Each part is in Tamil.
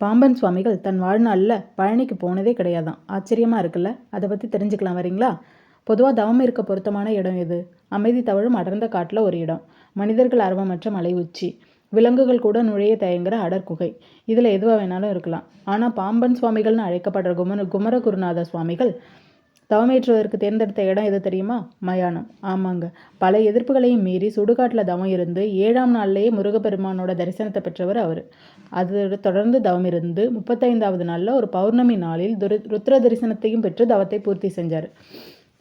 பாம்பன் சுவாமிகள் தன் வாழ்நாளில் பழனிக்கு போனதே கிடையாதான். ஆச்சரியமாக இருக்குல்ல? அதை பற்றி தெரிஞ்சுக்கலாம் வரீங்களா? பொதுவாக தவம் இருக்க பொருத்தமான இடம் எது? அமைதி தவழும் அடர்ந்த காட்டில் ஒரு இடம், மனிதர்கள் ஆர்வமற்ற மலை உச்சி, விலங்குகள் கூட நுழைய தயங்குற அடர்குகை. இதில் எதுவாக வேணாலும் இருக்கலாம். ஆனால் பாம்பன் சுவாமிகள்னு அழைக்கப்படுற குமரகுருநாத சுவாமிகள் தவமேற்றுவதற்கு தேர்ந்தெடுத்த இடம் எது தெரியுமா? மயானம். ஆமாங்க, பல எதிர்ப்புகளையும் மீறி சுடுகாட்டில் தவம் இருந்து 7ஆம் நாள்லேயே முருகப்பெருமானோட தரிசனத்தை பெற்றவர் அவர். அது தொடர்ந்து தவம் இருந்து 35வது நாளில் ஒரு பௌர்ணமி நாளில் ருத்ர தரிசனத்தையும் பெற்று தவத்தை பூர்த்தி செஞ்சார்.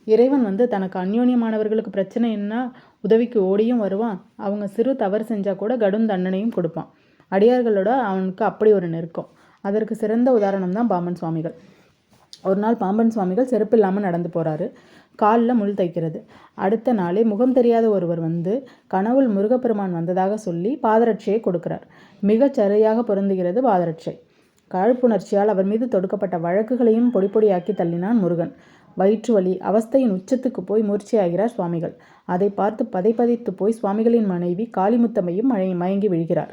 இறைவன் தனக்கு அந்யோன்யமானவர்களுக்கு பிரச்சனைன்னா உதவிக்கு ஓடியும் வருவான். அவங்க சிறு தவறு செஞ்சால் கூட கடும் தண்டனையும் கொடுப்பான். அடியார்களோட அவனுக்கு அப்படி ஒரு நெருக்கம். அதற்கு சிறந்த உதாரணம் தான் பாம்பன் சுவாமிகள். ஒரு நாள் பாம்பன் சுவாமிகள் செருப்பு இல்லாமல் நடந்து போகிறாரு. காலில் முள் தைக்கிறது. அடுத்த நாளே முகம் தெரியாத ஒருவர் கனவுள் முருகப்பெருமான் வந்ததாக சொல்லி பாதரட்சையை கொடுக்கிறார். மிகச் சரியாக பொருந்துகிறது பாதரட்சை. காழ்ப்புணர்ச்சியால் அவர் மீது தொடுக்கப்பட்ட வழக்குகளையும் பொடி பொடியாக்கி தள்ளினான் முருகன். வயிற்று வலி அவஸ்தையின் உச்சத்துக்கு போய் மூர்ச்சையாகிறார் சுவாமிகள். அதை பார்த்து பதைப்பதைத்து போய் சுவாமிகளின் மனைவி காளிமுத்தம்மையும் மயங்கி விழுகிறார்.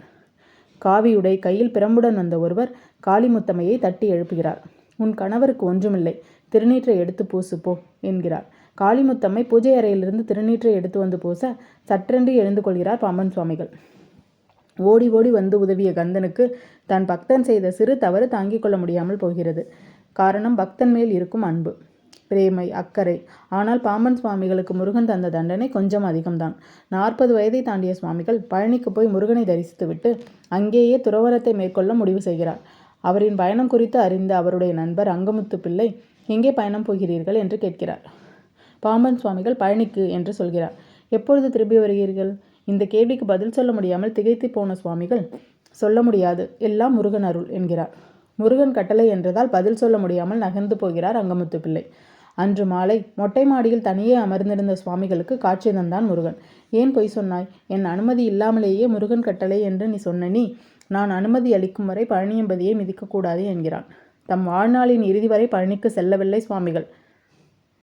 காவியுடை கையில் பிரம்புடன் வந்த ஒருவர் காளிமுத்தம்மையை தட்டி எழுப்புகிறார். உன் கணவருக்கு ஒன்றுமில்லை, திருநீற்றை எடுத்து பூசு போ என்கிறார். காளிமுத்தம்மை பூஜை அறையிலிருந்து திருநீற்றை எடுத்து வந்து பூச சற்றென்று எழுந்து கொள்கிறார் பாம்பன் சுவாமிகள். ஓடி ஓடி வந்து உதவிய கந்தனுக்கு தன் பக்தன் செய்த சிறு தவறு தாங்கிக் கொள்ள முடியாமல் போகிறது. காரணம் பக்தன் மேல் இருக்கும் அன்பு, பிரேமை, அக்கறை. ஆனால் பாம்பன் சுவாமிகளுக்கு முருகன் தந்த தண்டனை கொஞ்சம் அதிகம்தான். 40 வயதை தாண்டிய சுவாமிகள் பழனிக்கு போய் முருகனை தரிசித்துவிட்டு அங்கேயே துறவரத்தை மேற்கொள்ள முடிவு செய்கிறார். அவரின் பயணம் குறித்து அறிந்த அவருடைய நண்பர் அங்கமுத்து பிள்ளை, எங்கே பயணம் போகிறீர்கள் என்று கேட்கிறார். பாம்பன் சுவாமிகள் பழனிக்கு என்று சொல்கிறார். எப்பொழுது திரும்பி வருகிறீர்கள்? இந்த கேள்விக்கு பதில் சொல்ல முடியாமல் திகைத்து போன சுவாமிகள், சொல்ல முடியாது, எல்லாம் முருகன் அருள் என்கிறார். முருகன் கட்டளை என்றதால் பதில் சொல்ல முடியாமல் நகர்ந்து போகிறார் அங்கமுத்து பிள்ளை. அன்று மாலை மொட்டை மாடியில் தனியே அமர்ந்திருந்த சுவாமிகளுக்கு காட்சி தந்தான் முருகன். ஏன் பொய் சொன்னாய்? என் அனுமதி இல்லாமலேயே முருகன் கட்டளை என்று நீ சொன்ன நீ, நான் அனுமதி அளிக்கும் வரை பழனியம்பதியை மிதிக்கக்கூடாது என்கிறான். தம் வாழ்நாளின் இறுதி வரை பழனிக்கு செல்லவில்லை சுவாமிகள்.